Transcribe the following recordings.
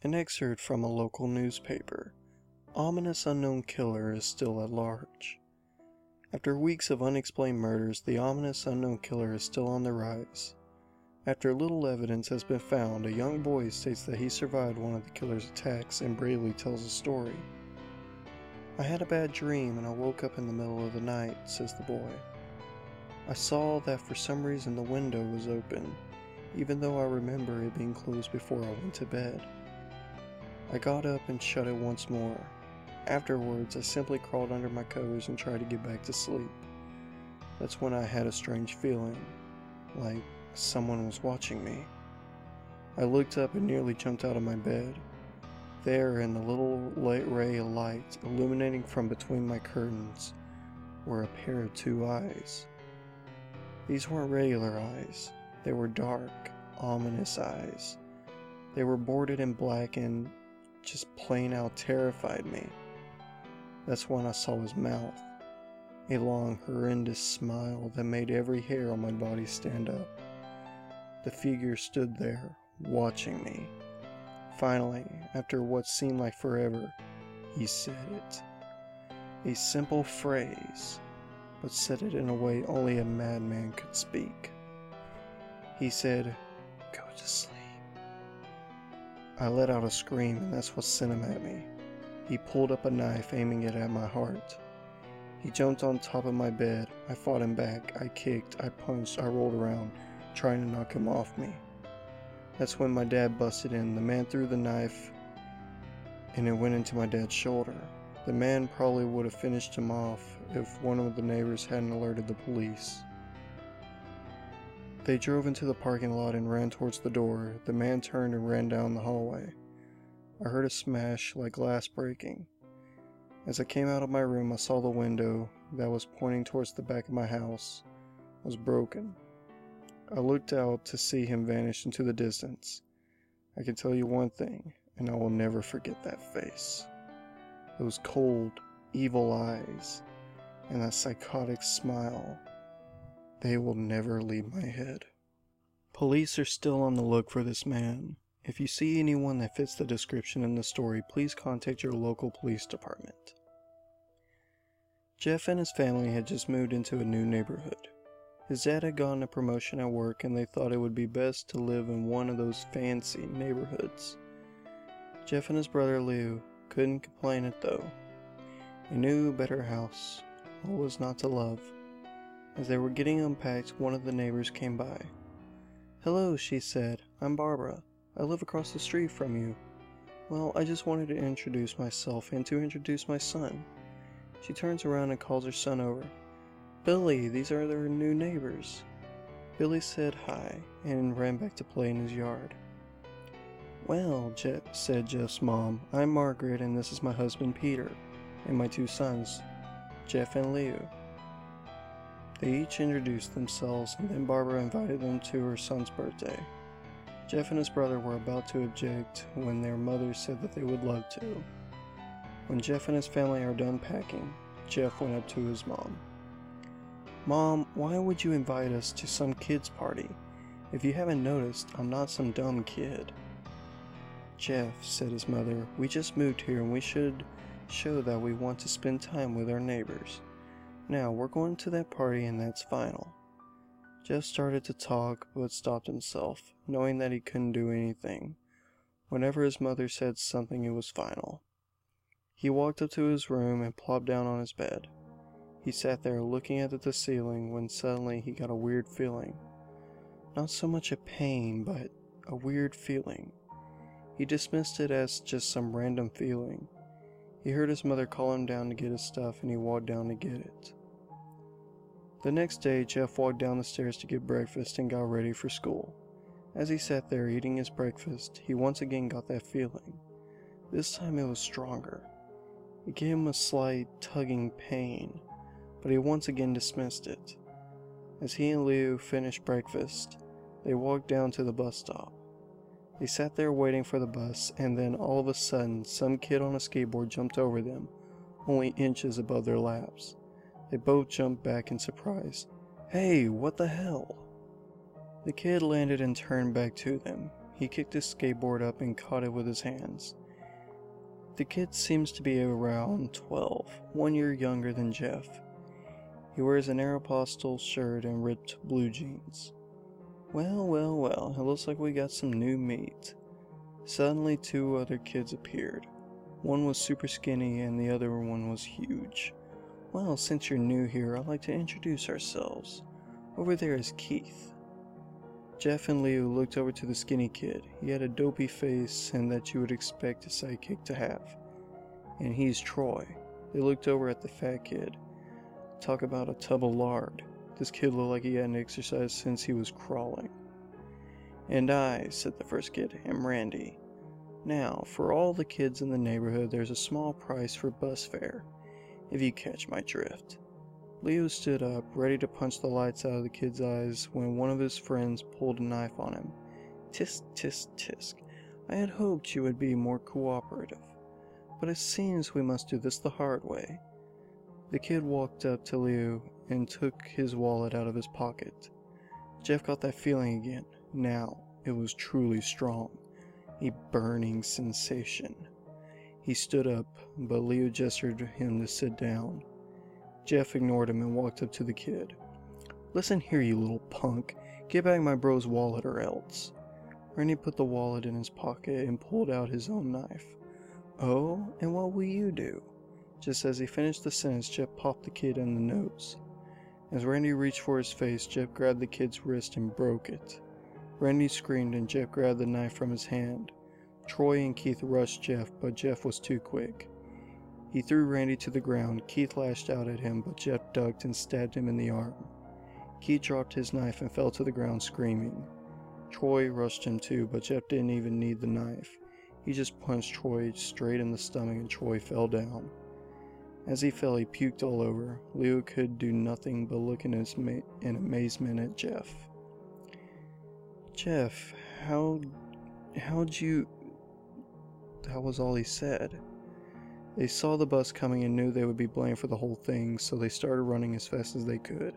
An excerpt from a local newspaper. Ominous unknown killer is still at large. After weeks of unexplained murders, the ominous unknown killer is still on the rise. After little evidence has been found, a young boy states that he survived one of the killer's attacks and bravely tells a story. "I had a bad dream and I woke up in the middle of the night," says the boy. "I saw that for some reason the window was open, even though I remember it being closed before I went to bed. I got up and shut it once more. Afterwards, I simply crawled under my covers and tried to get back to sleep. That's when I had a strange feeling, like someone was watching me. I looked up and nearly jumped out of my bed. There, in the little ray of light illuminating from between my curtains, were a pair of two eyes. These weren't regular eyes. They were dark, ominous eyes. They were bordered in black and just plain out terrified me. That's when I saw his mouth, a long, horrendous smile that made every hair on my body stand up. The figure stood there, watching me. Finally, after what seemed like forever, he said it. A simple phrase, but said it in a way only a madman could speak. He said, 'Go to sleep.' I let out a scream, and that's what sent him at me. He pulled up a knife, aiming it at my heart. He jumped on top of my bed. I fought him back. I kicked, I punched, I rolled around, trying to knock him off me. That's when my dad busted in. The man threw the knife, and it went into my dad's shoulder. The man probably would have finished him off if one of the neighbors hadn't alerted the police. They drove into the parking lot and ran towards the door. The man turned and ran down the hallway. I heard a smash like glass breaking. As I came out of my room, I saw the window that was pointing towards the back of my house was broken. I looked out to see him vanish into the distance. I can tell you one thing, and I will never forget that face. Those cold, evil eyes, and that psychotic smile. They will never leave my head. Police are still on the look for this man. If you see anyone that fits the description in the story, please contact your local police department. Jeff and his family had just moved into a new neighborhood. His dad had gotten a promotion at work and they thought it would be best to live in one of those fancy neighborhoods. Jeff and his brother Lou couldn't complain it though. A new, better house. What was not to love? As they were getting unpacked, one of the neighbors came by. "Hello," she said. "I'm Barbara. I live across the street from you. Well, I just wanted to introduce myself and to introduce my son." She turns around and calls her son over. "Billy, these are their new neighbors." Billy said hi and ran back to play in his yard. "Well," said Jeff's mom, "I'm Margaret and this is my husband Peter and my two sons, Jeff and Leo." They each introduced themselves and then Barbara invited them to her son's birthday. Jeff and his brother were about to object when their mother said that they would love to. When Jeff and his family are done packing, Jeff went up to his mom. "Mom, why would you invite us to some kid's party? If you haven't noticed, I'm not some dumb kid." "Jeff," said his mother, "we just moved here and we should show that we want to spend time with our neighbors. Now, we're going to that party and that's final." Jeff started to talk but stopped himself, knowing that he couldn't do anything. Whenever his mother said something, it was final. He walked up to his room and plopped down on his bed. He sat there looking at the ceiling when suddenly he got a weird feeling. Not so much a pain, but a weird feeling. He dismissed it as just some random feeling. He heard his mother call him down to get his stuff and he walked down to get it. The next day, Jeff walked down the stairs to get breakfast and got ready for school. As he sat there eating his breakfast, he once again got that feeling. This time it was stronger. It gave him a slight tugging pain, but he once again dismissed it. As he and Leo finished breakfast, they walked down to the bus stop. They sat there waiting for the bus, and then all of a sudden, some kid on a skateboard jumped over them, only inches above their laps. They both jumped back in surprise. "Hey, what the hell?" The kid landed and turned back to them. He kicked his skateboard up and caught it with his hands. The kid seems to be around 12, 1 year younger than Jeff. He wears an Aeropostale shirt and ripped blue jeans. Well, it looks like we got some new meat. Suddenly 2 other kids appeared. One was super skinny and the other one was huge. Well, since you're new here, I'd like to introduce ourselves. Over there is Keith. Jeff and Leo looked over to the skinny kid. He had a dopey face and that you would expect a sidekick to have. And he's Troy. They looked over at the fat kid. Talk about a tub of lard. This kid looked like he hadn't exercised since he was crawling. And I, said the first kid, am Randy. Now, for all the kids in the neighborhood, there's a small price for bus fare, if you catch my drift. Leo stood up, ready to punch the lights out of the kid's eyes, when one of his friends pulled a knife on him. Tisk, tisk, tisk. I had hoped you would be more cooperative, but it seems we must do this the hard way. The kid walked up to Leo and took his wallet out of his pocket. Jeff got that feeling again. Now, it was truly strong. A burning sensation. He stood up, but Leo gestured him to sit down. Jeff ignored him and walked up to the kid. Listen here, you little punk. Get back my bro's wallet or else. Randy put the wallet in his pocket and pulled out his own knife. Oh, and what will you do? Just as he finished the sentence, Jeff popped the kid in the nose. As Randy reached for his face, Jeff grabbed the kid's wrist and broke it. Randy screamed and Jeff grabbed the knife from his hand. Troy and Keith rushed Jeff, but Jeff was too quick. He threw Randy to the ground. Keith lashed out at him, but Jeff ducked and stabbed him in the arm. Keith dropped his knife and fell to the ground screaming. Troy rushed him too, but Jeff didn't even need the knife. He just punched Troy straight in the stomach and Troy fell down. As he fell, he puked all over. Leo could do nothing but look in amazement at Jeff. Jeff, how'd you... That was all he said. They saw the bus coming and knew they would be blamed for the whole thing, so they started running as fast as they could.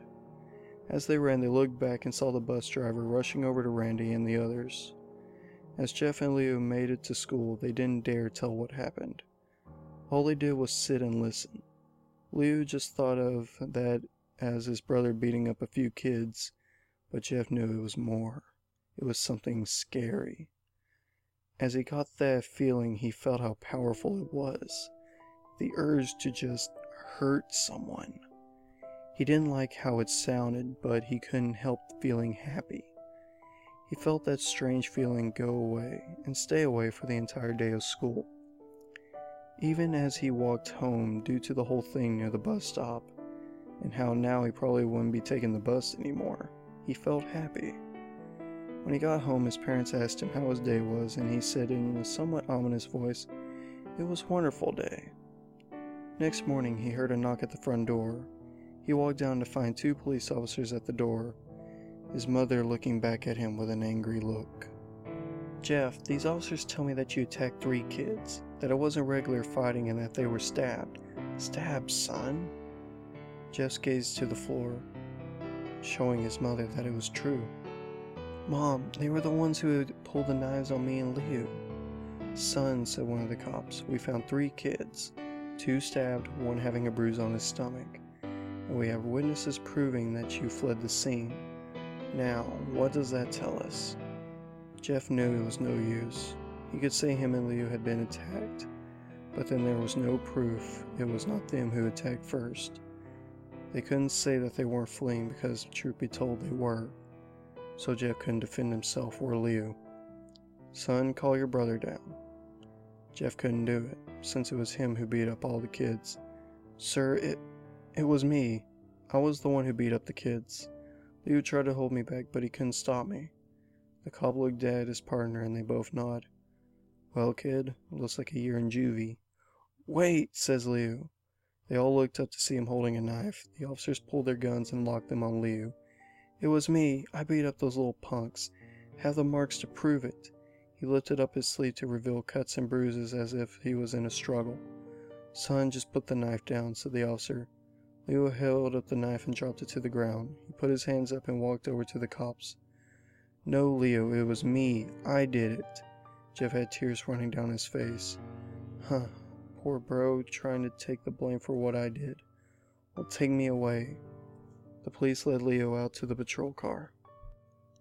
As they ran, they looked back and saw the bus driver rushing over to Randy and the others. As Jeff and Leo made it to school, they didn't dare tell what happened. All they did was sit and listen. Leo just thought of that as his brother beating up a few kids, but Jeff knew it was more. It was something scary. As he got that feeling, he felt how powerful it was. The urge to just hurt someone. He didn't like how it sounded, but he couldn't help feeling happy. He felt that strange feeling go away and stay away for the entire day of school. Even as he walked home due to the whole thing near the bus stop, and how now he probably wouldn't be taking the bus anymore, he felt happy. When he got home, his parents asked him how his day was, and he said in a somewhat ominous voice, "It was a wonderful day." Next morning, he heard a knock at the front door. He walked down to find 2 police officers at the door, his mother looking back at him with an angry look. Jeff, these officers tell me that you attacked 3 kids, that it wasn't regular fighting and that they were stabbed. Stabbed, son? Jeff gazed to the floor, showing his mother that it was true. Mom, they were the ones who had pulled the knives on me and Leo. Son, said one of the cops, we found 3 kids, 2 stabbed, 1 having a bruise on his stomach, and we have witnesses proving that you fled the scene. Now, what does that tell us? Jeff knew it was no use. He could say him and Leo had been attacked, but then there was no proof it was not them who attacked first. They couldn't say that they weren't fleeing because, truth be told, they were. So Jeff couldn't defend himself or Leo. Son, call your brother down. Jeff couldn't do it, since it was him who beat up all the kids. Sir, it was me. I was the one who beat up the kids. Leo tried to hold me back, but he couldn't stop me. The cop looked at his partner and they both nod. Well, kid, looks like a year in juvie. Wait, says Leo. They all looked up to see him holding a knife. The officers pulled their guns and locked them on Leo. It was me. I beat up those little punks. Have the marks to prove it. He lifted up his sleeve to reveal cuts and bruises as if he was in a struggle. Son, just put the knife down, said the officer. Leo held up the knife and dropped it to the ground. He put his hands up and walked over to the cops. No, Leo, it was me. I did it. Jeff had tears running down his face. Huh, poor bro, trying to take the blame for what I did. Well, take me away. The police led Leo out to the patrol car.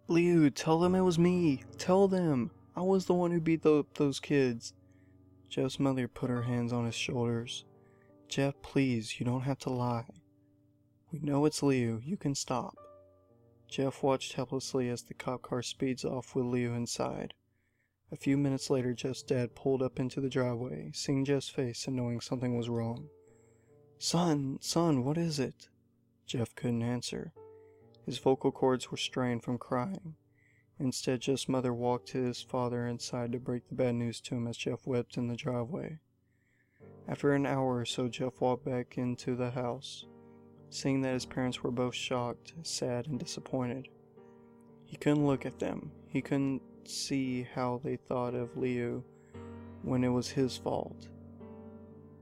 Leo, tell them it was me. Tell them. I was the one who beat up those kids. Jeff's mother put her hands on his shoulders. Jeff, please, you don't have to lie. We know it's Leo. You can stop. Jeff watched helplessly as the cop car speeds off with Leo inside. A few minutes later, Jeff's dad pulled up into the driveway, seeing Jeff's face and knowing something was wrong. Son, what is it? Jeff couldn't answer. His vocal cords were strained from crying. Instead, Jeff's mother walked to his father inside to break the bad news to him as Jeff wept in the driveway. After an hour or so, Jeff walked back into the house, seeing that his parents were both shocked, sad, and disappointed. He couldn't look at them. He couldn't see how they thought of Leo when it was his fault.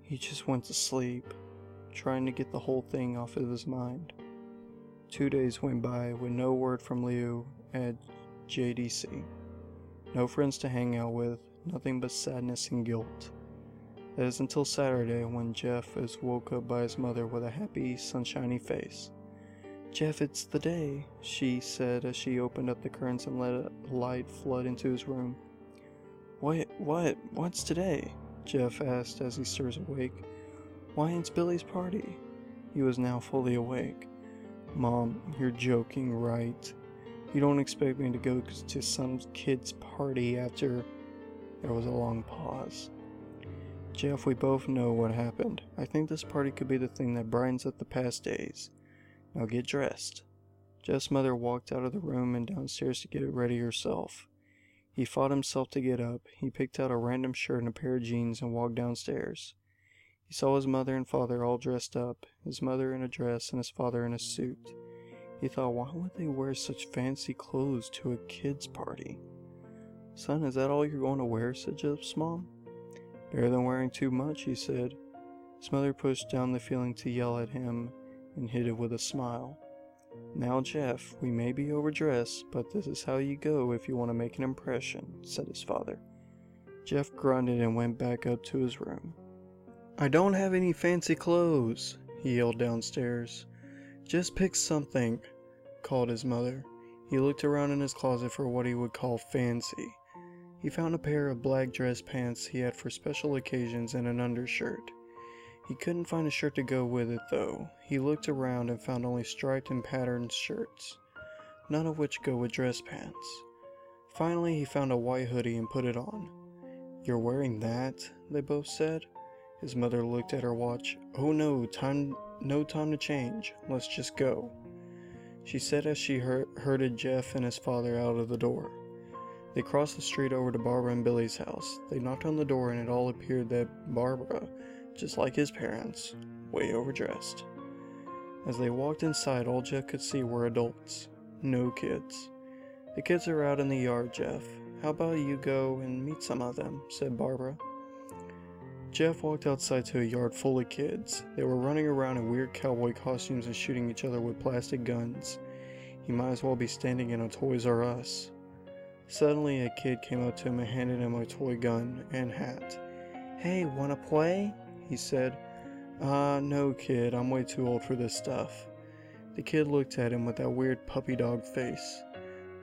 He just went to sleep, trying to get the whole thing off of his mind. 2 days went by with no word from Leo at JDC. No friends to hang out with, nothing but sadness and guilt. That is until Saturday when Jeff is woke up by his mother with a happy, sunshiny face. Jeff, it's the day, she said as she opened up the curtains and let a light flood into his room. What's today? Jeff asked as he stirs awake. Why, it's Billy's party. He was now fully awake. Mom, you're joking, right? You don't expect me to go to some kid's party after... There was a long pause. Jeff, we both know what happened. I think this party could be the thing that brightens up the past days. Now get dressed. Jeff's mother walked out of the room and downstairs to get it ready herself. He fought himself to get up. He picked out a random shirt and a pair of jeans and walked downstairs. He saw his mother and father all dressed up, his mother in a dress and his father in a suit. He thought, why would they wear such fancy clothes to a kid's party? Son, is that all you're going to wear? Said Jeff's mom. Better than wearing too much, he said. His mother pushed down the feeling to yell at him and hid it with a smile. Now, Jeff, we may be overdressed, but this is how you go if you want to make an impression, said his father. Jeff grunted and went back up to his room. I don't have any fancy clothes, he yelled downstairs. Just pick something, called his mother. He looked around in his closet for what he would call fancy. He found a pair of black dress pants he had for special occasions and an undershirt. He couldn't find a shirt to go with it though. He looked around and found only striped and patterned shirts, none of which go with dress pants. Finally, he found a white hoodie and put it on. You're wearing that? They both said. His mother looked at her watch. Oh no time to change. Let's just go, she said as she herded Jeff and his father out of the door. They crossed the street over to Barbara and Billy's house. They knocked on the door and it all appeared that Barbara, just like his parents, way overdressed. As they walked inside, all Jeff could see were adults, no kids. The kids are out in the yard, Jeff. How about you go and meet some of them, said Barbara. Jeff walked outside to a yard full of kids. They were running around in weird cowboy costumes and shooting each other with plastic guns. He might as well be standing in a Toys R Us. Suddenly, a kid came up to him and handed him a toy gun and hat. Hey, wanna play? He said. No kid, I'm way too old for this stuff. The kid looked at him with that weird puppy dog face.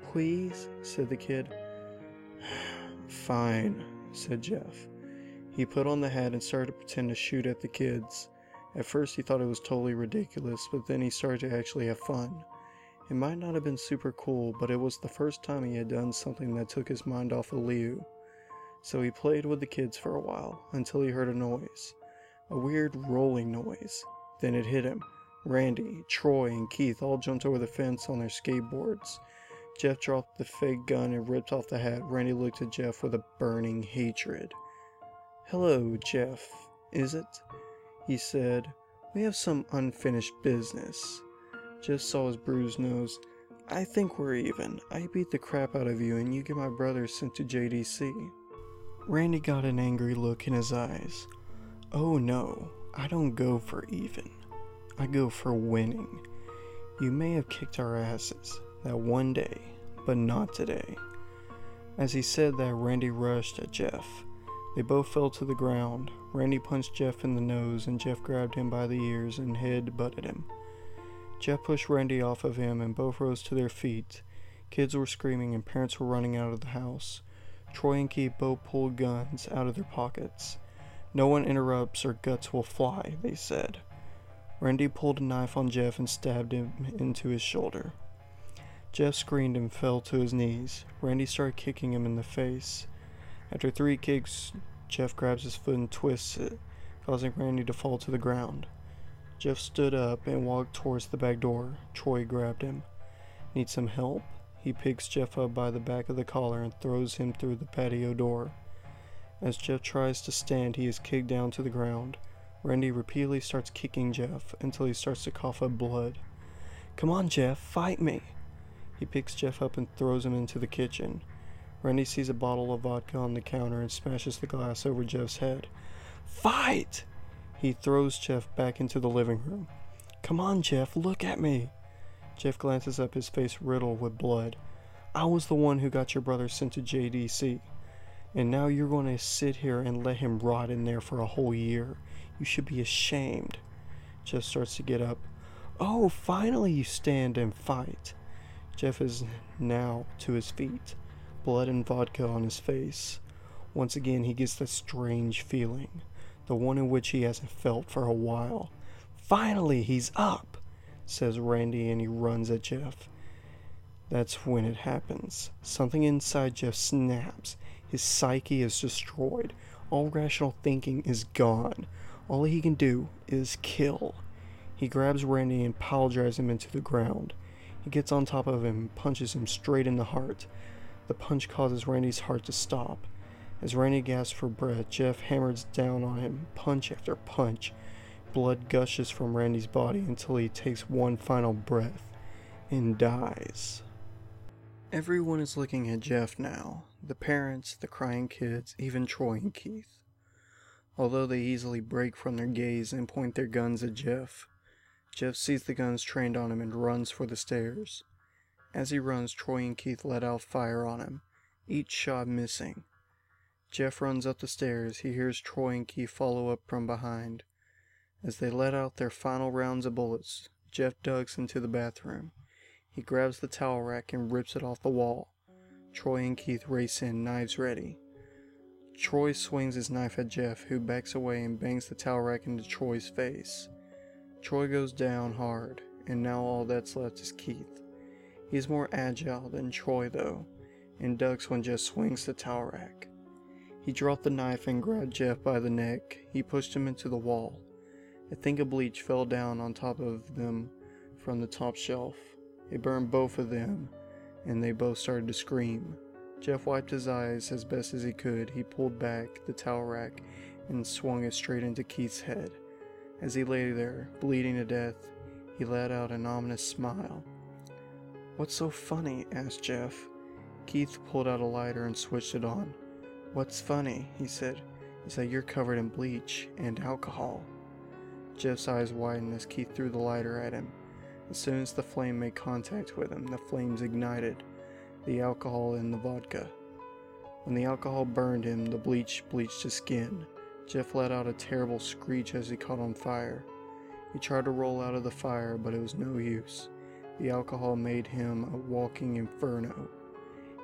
Please, said the kid. Fine, said Jeff. He put on the hat and started to pretend to shoot at the kids. At first he thought it was totally ridiculous, but then he started to actually have fun. It might not have been super cool, but it was the first time he had done something that took his mind off of Leo. So he played with the kids for a while, until he heard a noise. A weird rolling noise. Then it hit him. Randy, Troy, and Keith all jumped over the fence on their skateboards. Jeff dropped the fake gun and ripped off the hat. Randy looked at Jeff with a burning hatred. Hello, Jeff, is it? He said. We have some unfinished business. Jeff saw his bruised nose. I think we're even. I beat the crap out of you and you get my brother sent to JDC. Randy got an angry look in his eyes. Oh no, I don't go for even. I go for winning. You may have kicked our asses that one day, but not today." As he said that, Randy rushed at Jeff. They both fell to the ground. Randy punched Jeff in the nose, and Jeff grabbed him by the ears and head-butted him. Jeff pushed Randy off of him, and both rose to their feet. Kids were screaming, and parents were running out of the house. Troy and Keith both pulled guns out of their pockets. "No one interrupts or guts will fly," they said. Randy pulled a knife on Jeff and stabbed him into his shoulder. Jeff screamed and fell to his knees. Randy started kicking him in the face. After 3 kicks, Jeff grabs his foot and twists it, causing Randy to fall to the ground. Jeff stood up and walked towards the back door. Troy grabbed him. "Need some help?" He picks Jeff up by the back of the collar and throws him through the patio door. As Jeff tries to stand, he is kicked down to the ground. Randy repeatedly starts kicking Jeff until he starts to cough up blood. "Come on, Jeff, fight me!" He picks Jeff up and throws him into the kitchen. Randy sees a bottle of vodka on the counter and smashes the glass over Jeff's head. "Fight!" He throws Jeff back into the living room. "Come on, Jeff, look at me!" Jeff glances up, his face riddled with blood. "I was the one who got your brother sent to JDC. And now you're going to sit here and let him rot in there for a whole year. You should be ashamed." Jeff starts to get up. "Oh, finally you stand and fight." Jeff is now to his feet, blood and vodka on his face. Once again he gets that strange feeling, the one in which he hasn't felt for a while. "Finally he's up," says Randy, and he runs at Jeff. That's when it happens. Something inside Jeff snaps. His psyche is destroyed. All rational thinking is gone. All he can do is kill. He grabs Randy and pile drives him into the ground. He gets on top of him and punches him straight in the heart. The punch causes Randy's heart to stop. As Randy gasps for breath, Jeff hammers down on him, punch after punch. Blood gushes from Randy's body until he takes one final breath and dies. Everyone is looking at Jeff now. The parents, the crying kids, even Troy and Keith. Although they easily break from their gaze and point their guns at Jeff, Jeff sees the guns trained on him and runs for the stairs. As he runs, Troy and Keith let out fire on him, each shot missing. Jeff runs up the stairs. He hears Troy and Keith follow up from behind. As they let out their final rounds of bullets, Jeff ducks into the bathroom. He grabs the towel rack and rips it off the wall. Troy and Keith race in, knives ready. Troy swings his knife at Jeff, who backs away and bangs the towel rack into Troy's face. Troy goes down hard, and now all that's left is Keith. He's more agile than Troy though, and ducks when Jeff swings the towel rack. He dropped the knife and grabbed Jeff by the neck. He pushed him into the wall. A thing of bleach fell down on top of them from the top shelf. It burned both of them, and they both started to scream. Jeff wiped his eyes as best as he could. He pulled back the towel rack and swung it straight into Keith's head. As he lay there, bleeding to death, he let out an ominous smile. "What's so funny?" asked Jeff. Keith pulled out a lighter and switched it on. "What's funny," he said, "is that you're covered in bleach and alcohol." Jeff's eyes widened as Keith threw the lighter at him. As soon as the flame made contact with him, the flames ignited the alcohol in the vodka. When the alcohol burned him, the bleach bleached his skin. Jeff let out a terrible screech as he caught on fire. He tried to roll out of the fire, but it was no use. The alcohol made him a walking inferno.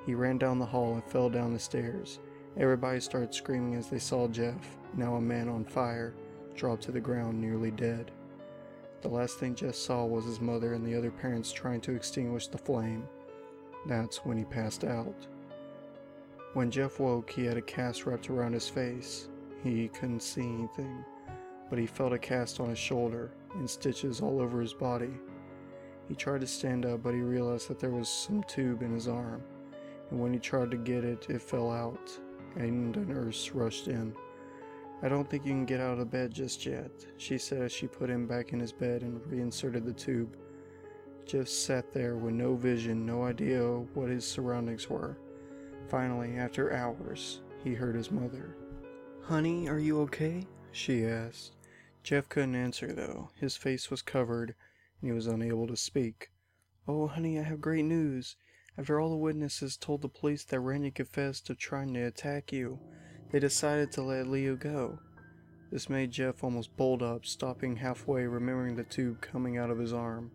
He ran down the hall and fell down the stairs. Everybody started screaming as they saw Jeff, now a man on fire, drop to the ground nearly dead. The last thing Jeff saw was his mother and the other parents trying to extinguish the flame. That's when he passed out. When Jeff woke, he had a cast wrapped around his face. He couldn't see anything, but he felt a cast on his shoulder and stitches all over his body. He tried to stand up, but he realized that there was some tube in his arm, and when he tried to get it, it fell out, and a nurse rushed in. "I don't think you can get out of bed just yet," she said as she put him back in his bed and reinserted the tube. Jeff sat there with no vision, no idea what his surroundings were. Finally, after hours, he heard his mother. "Honey, are you okay?" she asked. Jeff couldn't answer though. His face was covered and he was unable to speak. "Oh honey, I have great news. After all the witnesses told the police that Randy confessed to trying to attack you, they decided to let Leo go. This made Jeff almost bolt up, stopping halfway, remembering the tube coming out of his arm.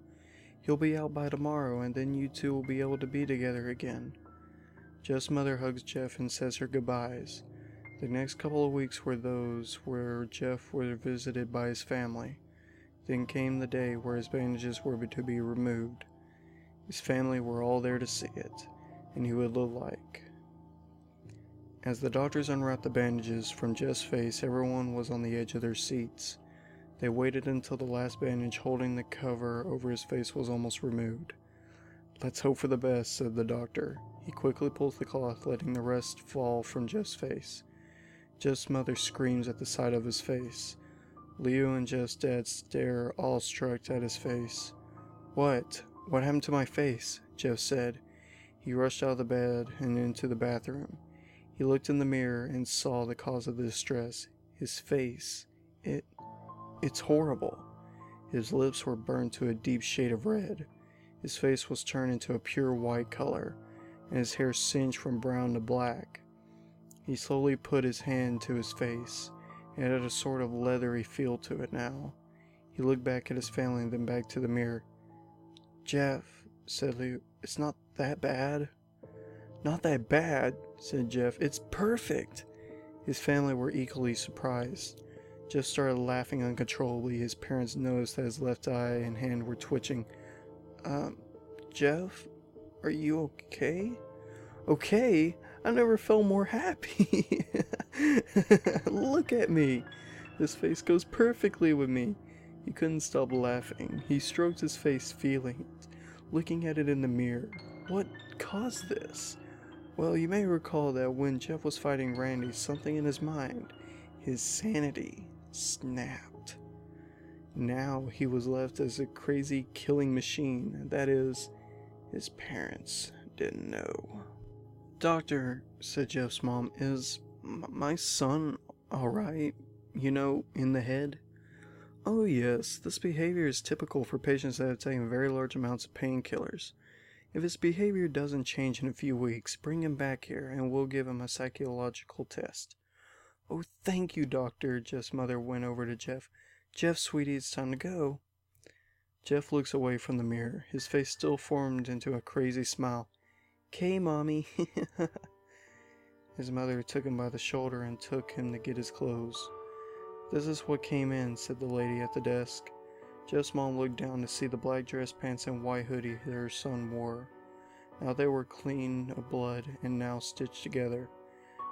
He'll be out by tomorrow, and then you two will be able to be together again. Jeff's mother hugs Jeff and says her goodbyes. The next couple of weeks were those where Jeff was visited by his family. Then came the day where his bandages were to be removed. His family were all there to see it, and he would look like. As the doctors unwrapped the bandages from Jeff's face, everyone was on the edge of their seats. They waited until the last bandage holding the cover over his face was almost removed. "Let's hope for the best," said the doctor. He quickly pulls the cloth, letting the rest fall from Jeff's face. Jeff's mother screams at the sight of his face. Leo and Jeff's dad stare awestruck at his face. What? What happened to my face?" Jeff said. He rushed out of the bed and into the bathroom. He looked in the mirror and saw the cause of the distress. His face. It's horrible. His lips were burned to a deep shade of red. His face was turned into a pure white color, and his hair singed from brown to black. He slowly put his hand to his face. It had a sort of leathery feel to it now. He looked back at his family and then back to the mirror. "Jeff," said Leo, "it's not that bad." "Not that bad," said Jeff. "It's perfect." His family were equally surprised. Jeff started laughing uncontrollably. His parents noticed that his left eye and hand were twitching. Jeff, are you okay?" "Okay? I never felt more happy." "Look at me. This face goes perfectly with me." He couldn't stop laughing. He stroked his face, feeling it, looking at it in the mirror. What caused this? Well, you may recall that when Jeff was fighting Randy, something in his mind, his sanity, snapped. Now he was left as a crazy killing machine. That is, his parents didn't know. "Doctor," said Jeff's mom, "is my son alright? You know, in the head?" "Oh yes, this behavior is typical for patients that have taken very large amounts of painkillers. If his behavior doesn't change in a few weeks, bring him back here and we'll give him a psychological test." "Oh, thank you, doctor." Jeff's mother went over to Jeff. "Jeff, sweetie, it's time to go." Jeff looks away from the mirror. His face still formed into a crazy smile. "'Kay, mommy." His mother took him by the shoulder and took him to get his clothes. "This is what came in," said the lady at the desk. Jeff's mom looked down to see the black dress pants and white hoodie her son wore. Now they were clean of blood and now stitched together.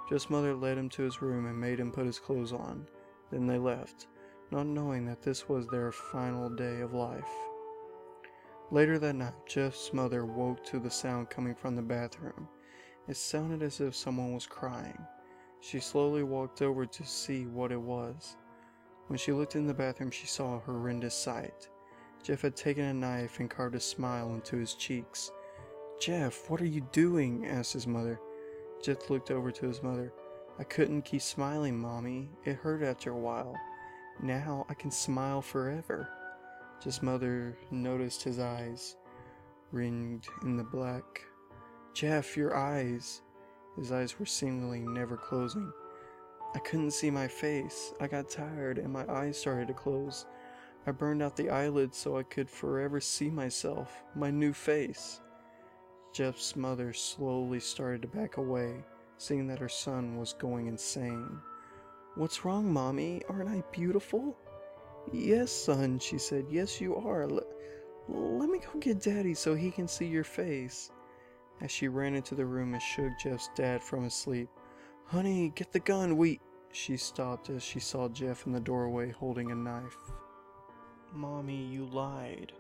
Jeff's mother led him to his room and made him put his clothes on. Then they left, not knowing that this was their final day of life. Later that night, Jeff's mother woke to the sound coming from the bathroom. It sounded as if someone was crying. She slowly walked over to see what it was. When she looked in the bathroom, she saw a horrendous sight. Jeff had taken a knife and carved a smile into his cheeks. "Jeff, what are you doing?" asked his mother. Jeff looked over to his mother. "I couldn't keep smiling, Mommy. It hurt after a while. Now I can smile forever." Jeff's mother noticed his eyes, ringed in the black. "Jeff, your eyes." His eyes were seemingly never closing. "I couldn't see my face. I got tired and my eyes started to close. I burned out the eyelids so I could forever see myself, my new face." Jeff's mother slowly started to back away, seeing that her son was going insane. "What's wrong, Mommy? Aren't I beautiful?" "Yes, son," she said. "Yes, you are. Let me go get Daddy so he can see your face." As she ran into the room and shook Jeff's dad from his sleep. "Honey, get the gun, She stopped as she saw Jeff in the doorway holding a knife. "Mommy, you lied."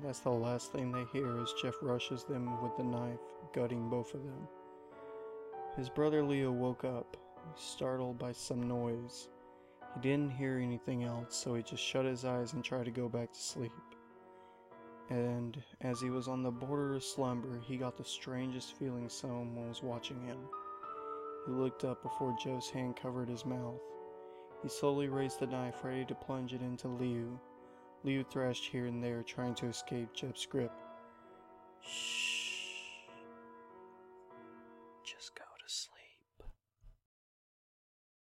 That's the last thing they hear as Jeff rushes them with the knife, gutting both of them. His brother Leo woke up, startled by some noise. He didn't hear anything else, so he just shut his eyes and tried to go back to sleep. And as he was on the border of slumber, he got the strangest feeling someone was watching him. He looked up before Jeff's hand covered his mouth. He slowly raised the knife, ready to plunge it into Leo. Leo thrashed here and there, trying to escape Jeff's grip. "Shh,"